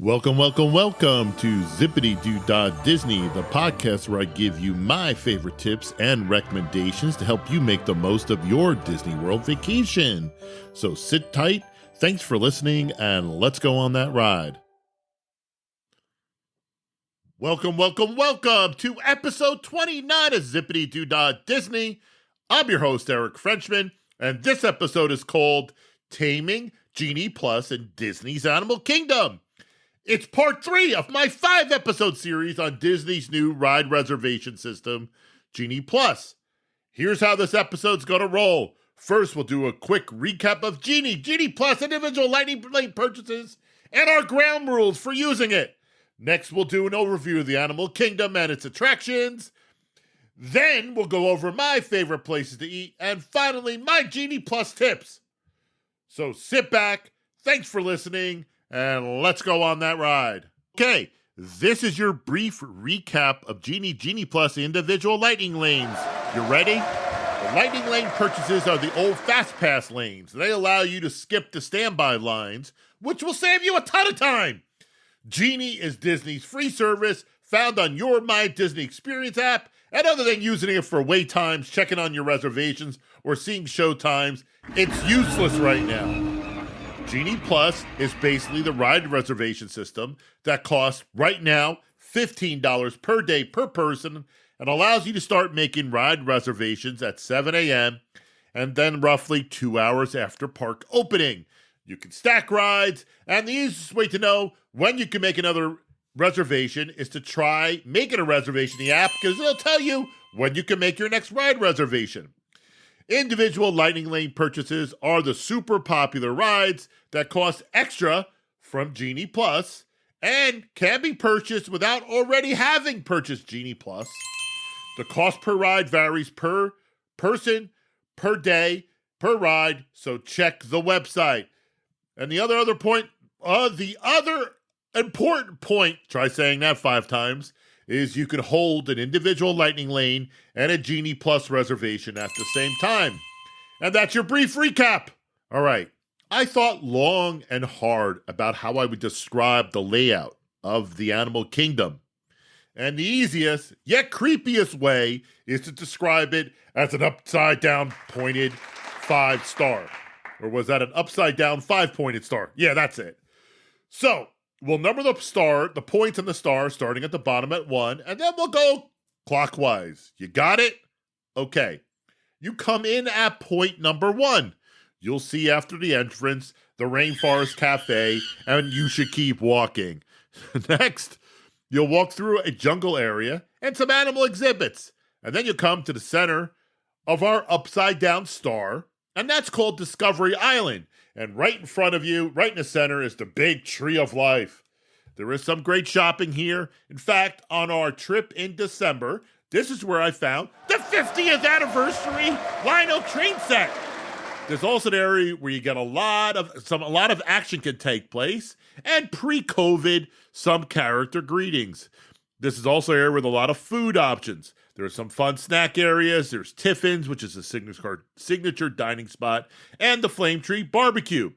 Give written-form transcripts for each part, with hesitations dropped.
Welcome to Zipadee Doo Dah Disney, the podcast where I give you my favorite tips and recommendations to help you make the most of your Disney World vacation. So sit tight, thanks for listening, and let's go on that ride. Welcome to episode 29 of Zipadee Doo Dah Disney. I'm your host, Eric Frenchman, and this episode is called Taming Genie Plus in Disney's Animal Kingdom. It's part 3 of my 5-episode series on Disney's new ride reservation system, Genie Plus. Here's how this episode's going to roll. First, we'll do a quick recap of Genie Plus individual lightning lane purchases, and our ground rules for using it. Next, we'll do an overview of the Animal Kingdom and its attractions. Then, we'll go over my favorite places to eat, and finally, my Genie Plus tips. So sit back, thanks for listening, and let's go on that ride. Okay, this is your brief recap of Genie Plus individual lightning lanes. You ready? The lightning lane purchases are the old Fast Pass lanes. They allow you to skip the standby lines, which will save you a ton of time. Genie is Disney's free service found on your My Disney Experience app, and other than using it for wait times, checking on your reservations, or seeing show times, it's useless right now. Genie Plus is basically the ride reservation system that costs right now $15 per day per person and allows you to start making ride reservations at 7 a.m. and then roughly 2 hours after park opening. You can stack rides, and the easiest way to know when you can make another reservation is to try making a reservation in the app, because it'll tell you when you can make your next ride reservation. Individual lightning lane purchases are the super popular rides that cost extra from Genie Plus and can be purchased without already having purchased Genie Plus. The cost per ride varies per person, per day, per ride, so check the website. And the other important point, try saying that 5 times, is you can hold an individual lightning lane and a Genie Plus reservation at the same time. And that's your brief recap. All right. I thought long and hard about how I would describe the layout of the Animal Kingdom. And the easiest, yet creepiest way is to describe it as an upside-down pointed 5-star. Or was that an upside-down 5-pointed star? Yeah, that's it. So, we'll number the points on the star starting at the bottom at 1, and then we'll go clockwise. You got it? Okay. You come in at point number 1. You'll see after the entrance the Rainforest Cafe, and you should keep walking. Next, you'll walk through a jungle area and some animal exhibits, and then you'll come to the center of our upside-down star, and that's called Discovery Island. And right in front of you, right in the center, is the big Tree of Life. There is some great shopping here. In fact, on our trip in December, this is where I found the 50th anniversary Lino train set. There's also an area where you get a lot of action can take place, and pre-COVID, some character greetings. This is also an area with a lot of food options. There are some fun snack areas. There's Tiffin's, which is a signature dining spot, and the Flame Tree Barbecue.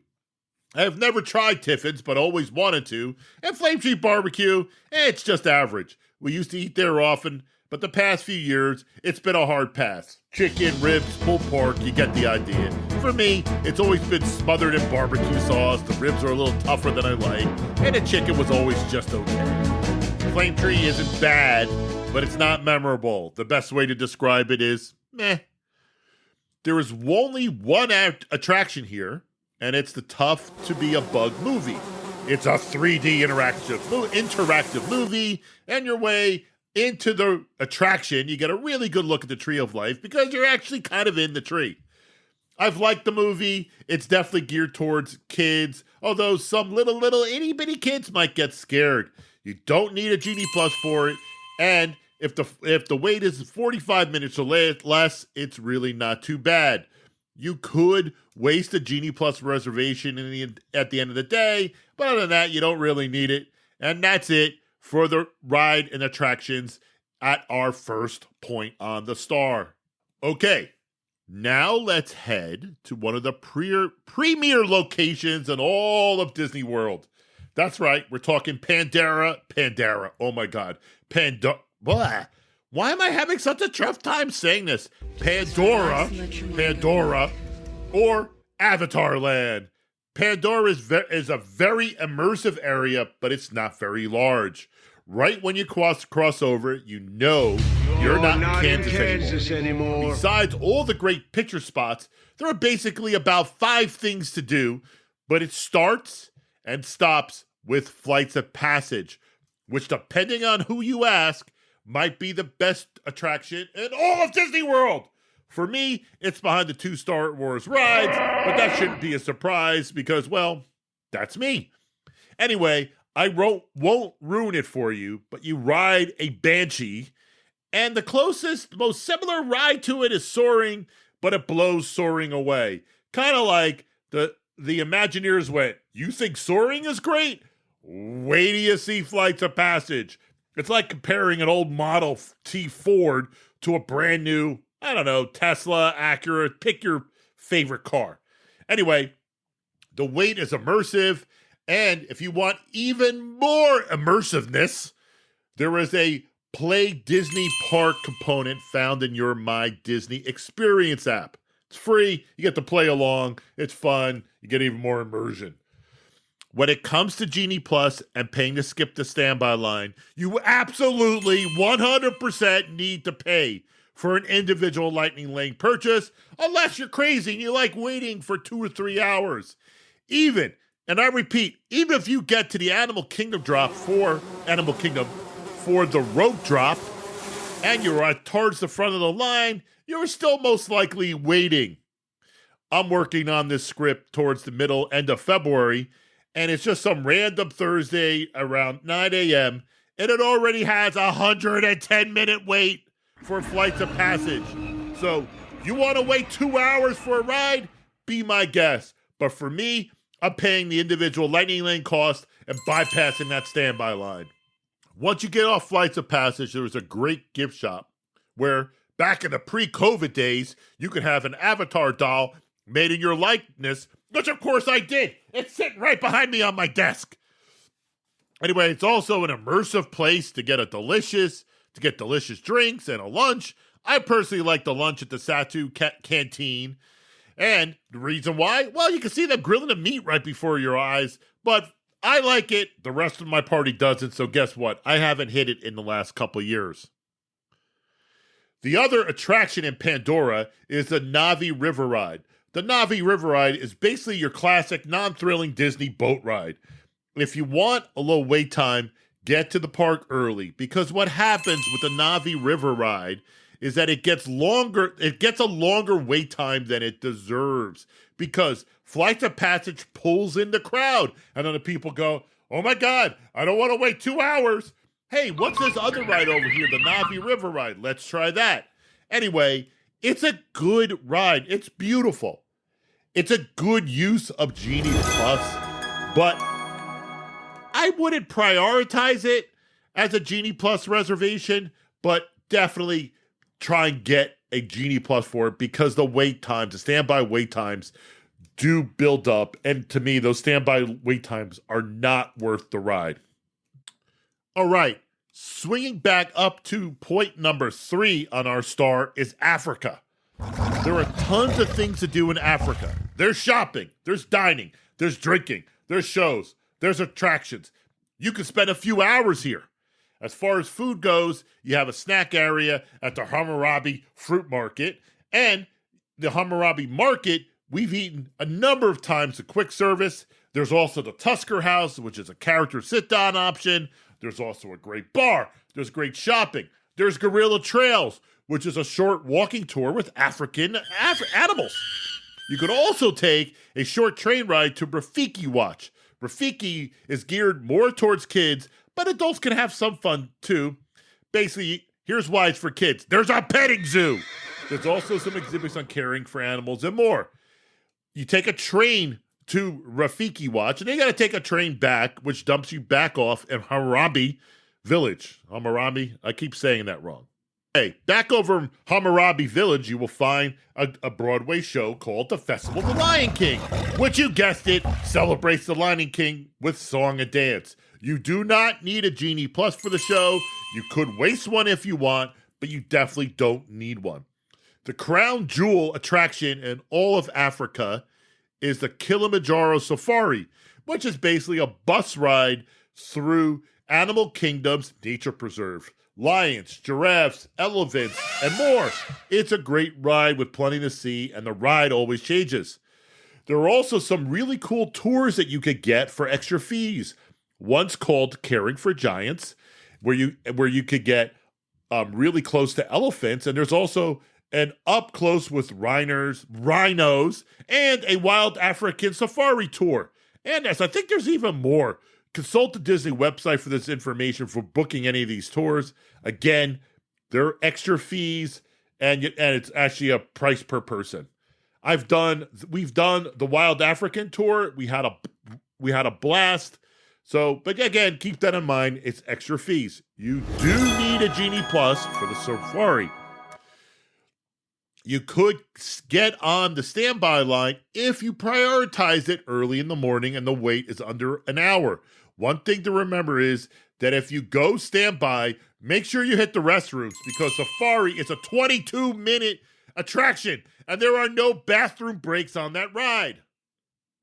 I have never tried Tiffin's, but always wanted to. And Flame Tree Barbecue, it's just average. We used to eat there often, but the past few years, it's been a hard pass. Chicken, ribs, pulled pork, you get the idea. For me, it's always been smothered in barbecue sauce. The ribs are a little tougher than I like, and the chicken was always just okay. Flame Tree isn't bad, but it's not memorable. The best way to describe it is meh. There is only one attraction here, and it's the Tough to Be a Bug movie. It's a 3D interactive movie, and your way into the attraction, you get a really good look at the Tree of Life because you're actually kind of in the tree. I've liked the movie. It's definitely geared towards kids, although some little itty bitty kids might get scared. You don't need a Genie Plus for it, and if the wait is 45 minutes or less, it's really not too bad. You could waste a Genie Plus reservation at the end of the day, but other than that, you don't really need it. And that's it for the ride and attractions at our first point on the star. Okay, now let's head to one of the premier locations in all of Disney World. That's right. We're talking Pandora. Oh my God. Blah. Why am I having such a tough time saying this? Pandora, or Avatar Land. Pandora is a very immersive area, but it's not very large. Right when you cross over, you know you're not in Kansas anymore. Besides all the great picture spots, there are basically about 5 things to do, but it starts and stops with flights of passage, which, depending on who you ask, might be the best attraction in all of Disney World. For me, it's behind the 2 Star Wars rides, but that shouldn't be a surprise because, well, that's me. Anyway, I won't ruin it for you, but you ride a Banshee, and the closest, most similar ride to it is Soaring, but it blows Soaring away. Kind of like the Imagineers went, you think Soaring is great? Wait till you see Flights of Passage. It's like comparing an old Model T Ford to a brand new, I don't know, Tesla, Acura, pick your favorite car. Anyway, the wait is immersive, and if you want even more immersiveness, there is a Play Disney Park component found in your My Disney Experience app. It's free, you get to play along, it's fun, you get even more immersion. When it comes to Genie Plus and paying to skip the standby line, you absolutely 100% need to pay for an individual Lightning Lane purchase, unless you're crazy and you like waiting for 2 or 3 hours. Even, and I repeat, even if you get to the Animal Kingdom for the rope drop, and you're towards the front of the line, you're still most likely waiting. I'm working on this script towards the end of February, and it's just some random Thursday around 9 a.m., and it already has a 110-minute wait for Flights of Passage. So, you want to wait 2 hours for a ride? Be my guest. But for me, I'm paying the individual Lightning Lane cost and bypassing that standby line. Once you get off Flights of Passage, there was a great gift shop where, back in the pre-COVID days, you could have an avatar doll made in your likeness, which of course I did. It's sitting right behind me on my desk. Anyway, it's also an immersive place to get delicious drinks and a lunch. I personally like the lunch at the Satu Canteen. And the reason why? Well, you can see them grilling the meat right before your eyes, but I like it. The rest of my party doesn't, so guess what? I haven't hit it in the last couple years. The other attraction in Pandora is the Na'vi River Ride. The Na'vi River Ride is basically your classic non-thrilling Disney boat ride. If you want a low wait time, get to the park early, because what happens with the Na'vi River Ride is that it gets a longer wait time than it deserves, because Flights of Passage pulls in the crowd, and then the people go, oh my God, I don't want to wait 2 hours. Hey, what's this other ride over here, the Na'vi River Ride? Let's try that. Anyway, it's a good ride. It's beautiful. It's a good use of Genie Plus, but I wouldn't prioritize it as a Genie Plus reservation, but definitely try and get a Genie Plus for it, because the standby wait times do build up, and to me, those standby wait times are not worth the ride. All right, swinging back up to point number 3 on our star is Africa. There are tons of things to do in Africa. There's shopping, there's dining, there's drinking, there's shows, there's attractions. You can spend a few hours here. As far as food goes, you have a snack area at the Hammurabi Fruit Market, and the Hammurabi Market, we've eaten a number of times at quick service. There's also the Tusker House, which is a character sit-down option. There's also a great bar. There's great shopping. There's Gorilla Trails, which is a short walking tour with African animals. You could also take a short train ride to Rafiki Watch. Rafiki is geared more towards kids, but adults can have some fun too. Basically, here's why it's for kids. There's a petting zoo. There's also some exhibits on caring for animals and more. You take a train to Rafiki Watch, and then you got to take a train back, which dumps you back off in Hammurabi Village. Hammurabi, I keep saying that wrong. Hey, back over in Hammurabi Village, you will find a Broadway show called The Festival of the Lion King, which, you guessed it, celebrates the Lion King with song and dance. You do not need a Genie Plus for the show. You could waste one if you want, but you definitely don't need one. The crown jewel attraction in all of Africa is the Kilimanjaro Safari, which is basically a bus ride through Animal Kingdom's nature preserve. Lions, giraffes, elephants, and more. It's a great ride with plenty to see, and the ride always changes. There are also some really cool tours that you could get for extra fees. One's called Caring for Giants, where you could get really close to elephants, and there's also an up close with rhinos, and a wild African safari tour. And I think there's even more. Consult the Disney website for this information for booking any of these tours. Again, there are extra fees, and it's actually a price per person. We've done the Wild African tour. We had a blast. So, but again, keep that in mind. It's extra fees. You do need a Genie Plus for the safari. You could get on the standby line if you prioritize it early in the morning and the wait is under an hour. One thing to remember is that if you go standby, make sure you hit the restrooms because Safari is a 22-minute attraction and there are no bathroom breaks on that ride.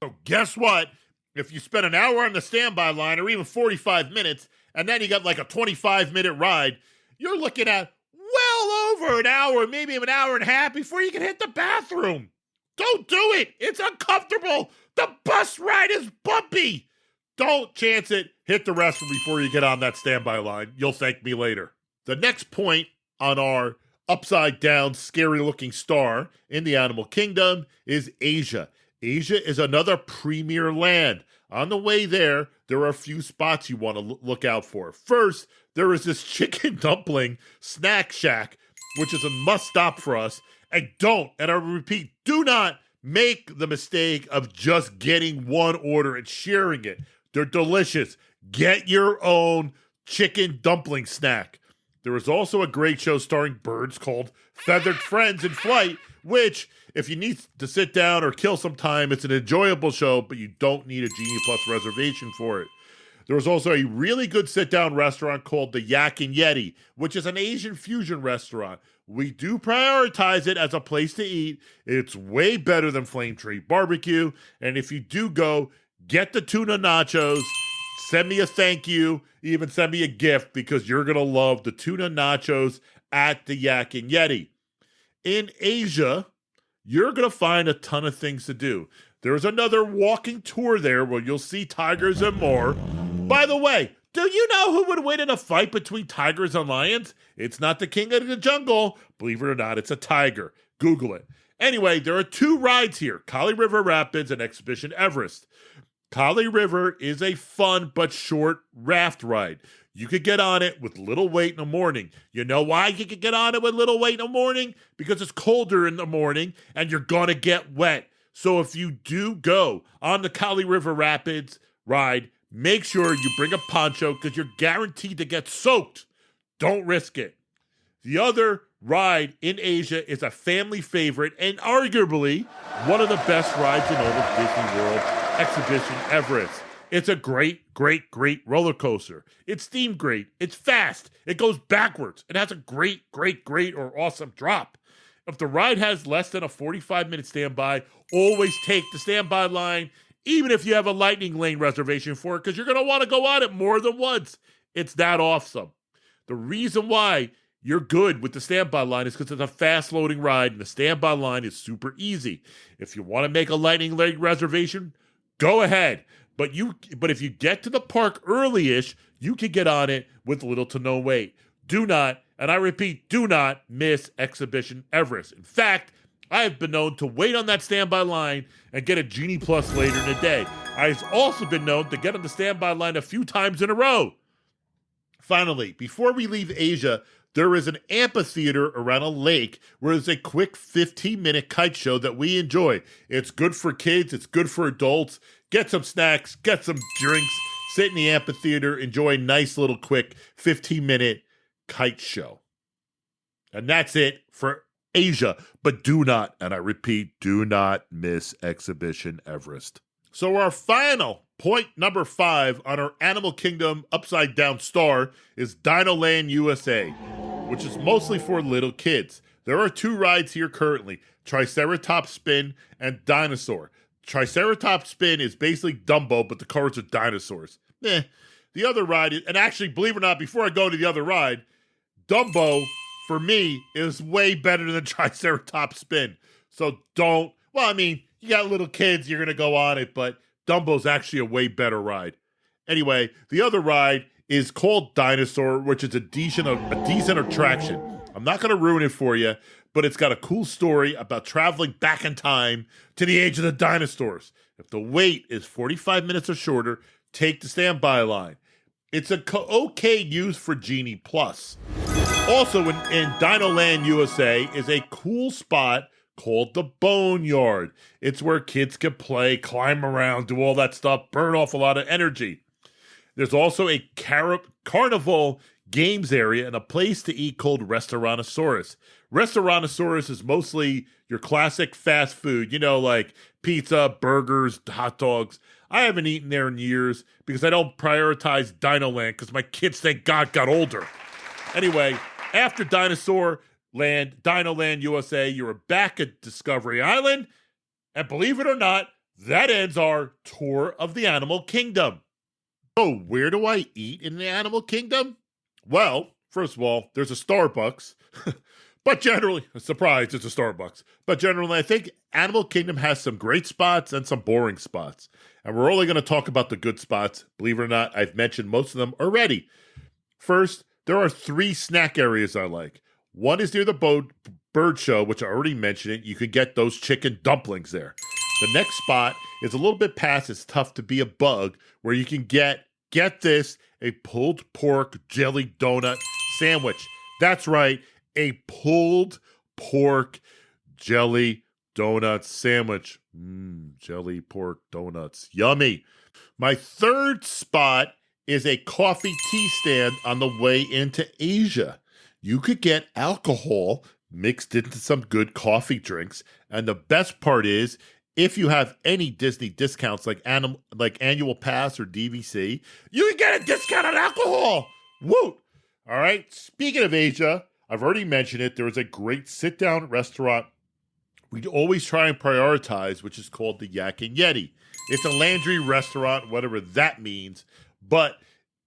So guess what? If you spend an hour on the standby line or even 45 minutes and then you got like a 25-minute ride, you're looking at well over an hour, maybe an hour and a half before you can hit the bathroom. Don't do it. It's uncomfortable. The bus ride is bumpy. Don't chance it. Hit the restroom before you get on that standby line. You'll thank me later. The next point on our upside down, scary looking star in the animal kingdom is Asia. Asia is another premier land. On the way there are a few spots you want to look out for. First, there is this chicken dumpling snack shack, which is a must stop for us. And I repeat, do not make the mistake of just getting one order and sharing it. They're delicious. Get your own chicken dumpling snack. There is also a great show starring birds called Feathered Friends in Flight, which, if you need to sit down or kill some time, it's an enjoyable show, but you don't need a Genie Plus reservation for it. There was also a really good sit-down restaurant called the Yak and Yeti, which is an Asian fusion restaurant. We do prioritize it as a place to eat. It's way better than Flame Tree Barbecue, and if you do go, get the tuna nachos, send me a thank you, even send me a gift because you're going to love the tuna nachos at the Yak and Yeti. In Asia, you're going to find a ton of things to do. There's another walking tour there where you'll see tigers and more. By the way, do you know who would win in a fight between tigers and lions? It's not the king of the jungle. Believe it or not, it's a tiger. Google it. Anyway, there are two rides here, Kali River Rapids and Exhibition Everest. Kali River is a fun but short raft ride. You could get on it with little wait in the morning. You know why you could get on it with little wait in the morning? Because it's colder in the morning and you're going to get wet. So if you do go on the Kali River Rapids ride, make sure you bring a poncho because you're guaranteed to get soaked. Don't risk it. The other ride in Asia is a family favorite and arguably one of the best rides in all of Disney World, Exhibition Everest. It's a great roller coaster. It's themed great. It's fast. It goes backwards. It has a great or awesome drop. If the ride has less than a 45-minute standby, always take the standby line, even if you have a lightning lane reservation for it, because you're going to want to go on it more than once. It's that awesome. The reason why you're good with the standby line is because it's a fast-loading ride, and the standby line is super easy. If you want to make a lightning lane reservation, go ahead. But if you get to the park early-ish, you can get on it with little to no wait. Do not, and I repeat, do not miss Exhibition Everest. In fact, I have been known to wait on that standby line and get a Genie Plus later in the day. I've also been known to get on the standby line a few times in a row. Finally, before we leave Asia, there is an amphitheater around a lake where there's a quick 15-minute kite show that we enjoy. It's good for kids. It's good for adults. Get some snacks. Get some drinks. Sit in the amphitheater. Enjoy a nice little quick 15-minute kite show. And that's it for Asia. But do not, and I repeat, do not miss Exhibition Everest. So our final point number 5 on our Animal Kingdom upside down star is Dinoland USA, which is mostly for little kids. There are 2 rides here currently, Triceratops Spin and Dinosaur. Triceratops Spin is basically Dumbo, but the cars are dinosaurs. The other ride, and actually, believe it or not, before I go to the other ride, Dumbo, for me, is way better than Triceratops Spin. So you got little kids, you're going to go on it, but Dumbo's actually a way better ride. Anyway, the other ride is called Dinosaur, which is a decent attraction. I'm not going to ruin it for you, but it's got a cool story about traveling back in time to the age of the dinosaurs. If the wait is 45 minutes or shorter, take the standby line. It's okay use for Genie Plus. Also in Dinoland USA is a cool spot called the Boneyard. It's where kids can play, climb around, do all that stuff, burn off a lot of energy. There's also a carnival games area and a place to eat called Restaurantosaurus. Restaurantosaurus is mostly your classic fast food, like pizza, burgers, hot dogs. I haven't eaten there in years because I don't prioritize Dinoland because my kids, thank God, got older. Anyway, after Dinoland USA, you're back at Discovery Island. And believe it or not, that ends our tour of the Animal Kingdom. So where do I eat in the Animal Kingdom? Well, first of all, there's a Starbucks. But generally, surprise, it's a Starbucks. But generally, I think Animal Kingdom has some great spots and some boring spots. And we're only going to talk about the good spots. Believe it or not, I've mentioned most of them already. First, there are 3 snack areas I like. One is near the bird show, which I already mentioned it. You can get those chicken dumplings there. The next spot is a little bit past It's Tough to Be a Bug, where you can get this, a pulled pork jelly donut sandwich. That's right, a pulled pork jelly donut sandwich. Jelly pork donuts. Yummy. My third spot is a coffee tea stand on the way into Asia. You could get alcohol mixed into some good coffee drinks. And the best part is, if you have any Disney discounts like Annual Pass or DVC, you can get a discount on alcohol. Woo! All right. Speaking of Asia, I've already mentioned it. There is a great sit-down restaurant we always try and prioritize, which is called the Yak and Yeti. It's a Landry restaurant, whatever that means, but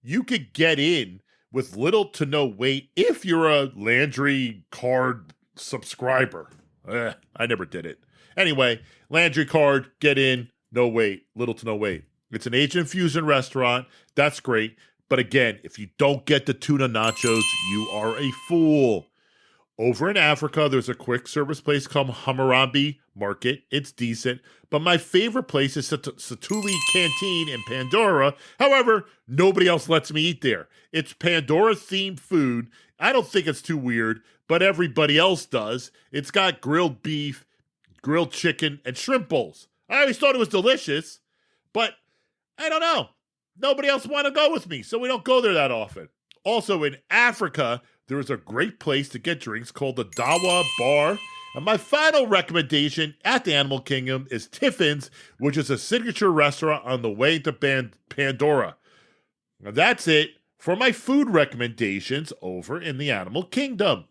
you could get in with little to no wait if you're a Landry card subscriber. I never did it. Anyway, Landry card, get in, no wait, little to no wait. It's an Asian fusion restaurant. That's great. But again, if you don't get the tuna nachos, you are a fool. Over in Africa, there's a quick service place called Hammurabi Market. It's decent. But my favorite place is Satuli Canteen in Pandora. However, nobody else lets me eat there. It's Pandora-themed food. I don't think it's too weird, but everybody else does. It's got grilled beef, grilled chicken, and shrimp bowls. I always thought it was delicious, but I don't know. Nobody else want to go with me, so we don't go there that often. Also, in Africa, there is a great place to get drinks called the Dawa Bar. And my final recommendation at the Animal Kingdom is Tiffin's, which is a signature restaurant on the way to Pandora. Now that's it for my food recommendations over in the Animal Kingdom.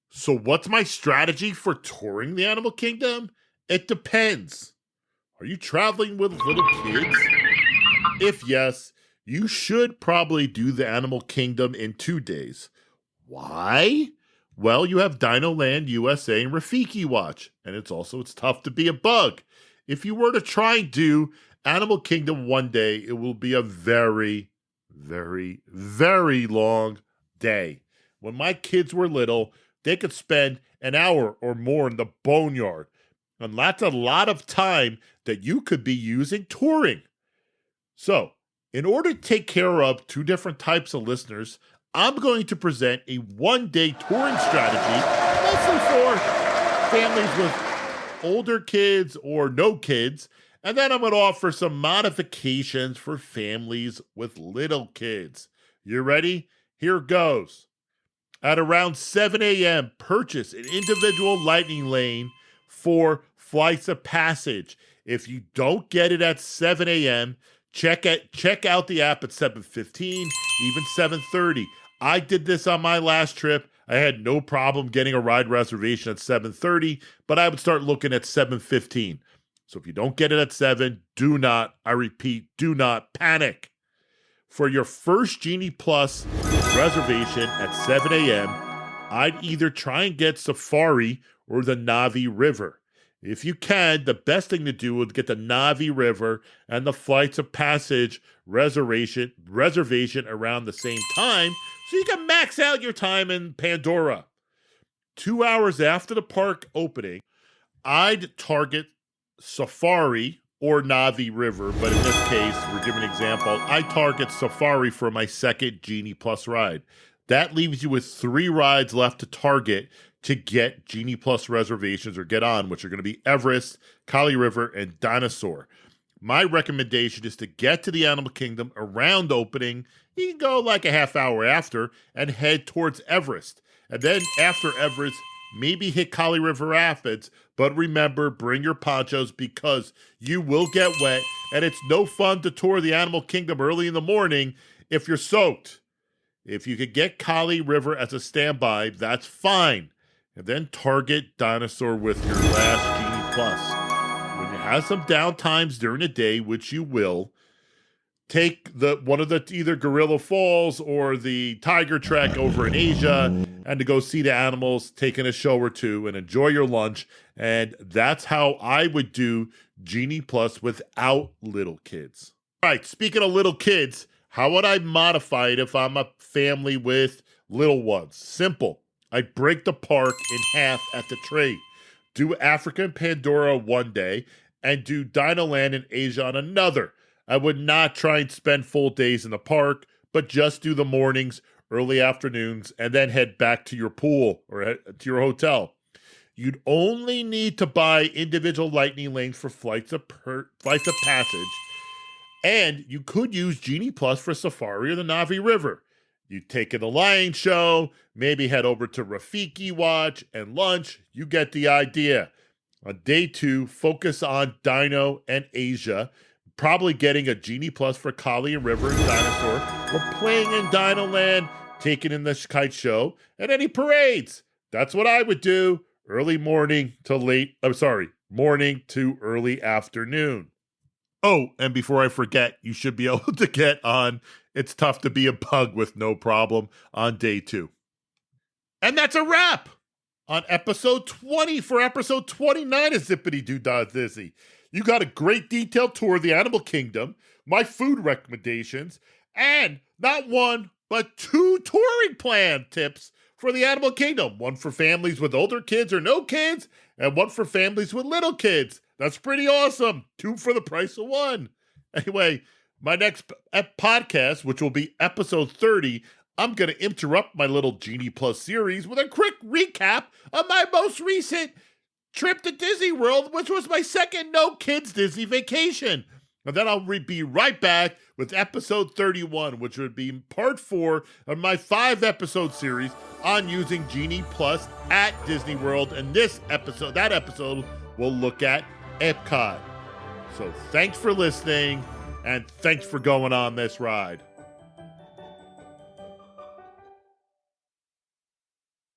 So what's my strategy for touring the Animal Kingdom? It depends. Are you traveling with little kids? If yes, you should probably do the Animal Kingdom in 2 days. Why? Well, you have Dinoland USA and Rafiki Watch, and it's Tough to Be a Bug. If you were to try and do Animal Kingdom one day, it will be a very, very, very long day. When my kids were little, they could spend an hour or more in the Boneyard, and that's a lot of time that you could be using touring. So, in order to take care of 2 different types of listeners, I'm going to present a one-day touring strategy, mostly for families with older kids or no kids, and then I'm going to offer some modifications for families with little kids. You ready? Here goes. At around 7 a.m., purchase an individual lightning lane for flights of passage. If you don't get it at 7 a.m., check out the app at 7:15, even 7:30. I did this on my last trip. I had no problem getting a ride reservation at 7:30, but I would start looking at 7:15. So if you don't get it at 7, do not, I repeat, do not panic. For your first Genie Plus reservation at 7 a.m., I'd either try and get Safari or the Navi River. If you can, the best thing to do would get the Navi River and the flights of passage reservation around the same time so you can max out your time in Pandora. 2 hours after the park opening, I'd target Safari or Navi River, but in this case, we're giving an example. I target Safari for my second Genie Plus ride. That leaves you with 3 rides left to target to get Genie Plus reservations or get on, which are going to be Everest, Kali River, and Dinosaur. My recommendation is to get to the Animal Kingdom around opening. You can go like a half hour after and head towards Everest. And then after Everest, maybe hit Kali River Rapids, but remember, bring your ponchos because you will get wet, and it's no fun to tour the Animal Kingdom early in the morning if you're soaked. If you could get Kali River as a standby, that's fine. And then target Dinosaur with your last Genie Plus. When you have some downtimes during the day, which you will, take one of the either Gorilla Falls or the Tiger Trek over in Asia and to go see the animals, taking a show or two and enjoy your lunch. And that's how I would do Genie Plus without little kids. All right, speaking of little kids, how would I modify it if I'm a family with little ones? Simple. I break the park in half at the trade. Do Africa and Pandora one day and do Dinoland in Asia on another. I would not try and spend full days in the park, but just do the mornings, early afternoons, and then head back to your pool or to your hotel. You'd only need to buy individual lightning lanes for flights of passage, and you could use Genie Plus for Safari or the Navi River. You take in the lion show, maybe head over to Rafiki Watch and lunch. You get the idea. On day 2, focus on Dino and Asia, probably getting a Genie Plus for Kali and River and Dinosaur, or playing in Dino Land, taking in the kite show, and any parades. That's what I would do. Morning to early afternoon. Oh, and before I forget, you should be able to get on It's Tough to Be a Bug with No Problem on day 2. And that's a wrap on episode 20 for episode 29 of Zipadee Doo Dah Disney. You got a great detailed tour of the Animal Kingdom, my food recommendations, and not one, but 2 touring plan tips for the Animal Kingdom. One for families with older kids or no kids, and one for families with little kids. That's pretty awesome. 2 for the price of 1. Anyway, my next podcast, which will be episode 30, I'm going to interrupt my little Genie Plus series with a quick recap of my most recent trip to Disney World, which was my second no kids Disney vacation. And then I'll be right back with episode 31, which would be part 4 of my 5-episode series on using Genie Plus at Disney World. And that episode will look at Epcot. So thanks for listening, and thanks for going on this ride.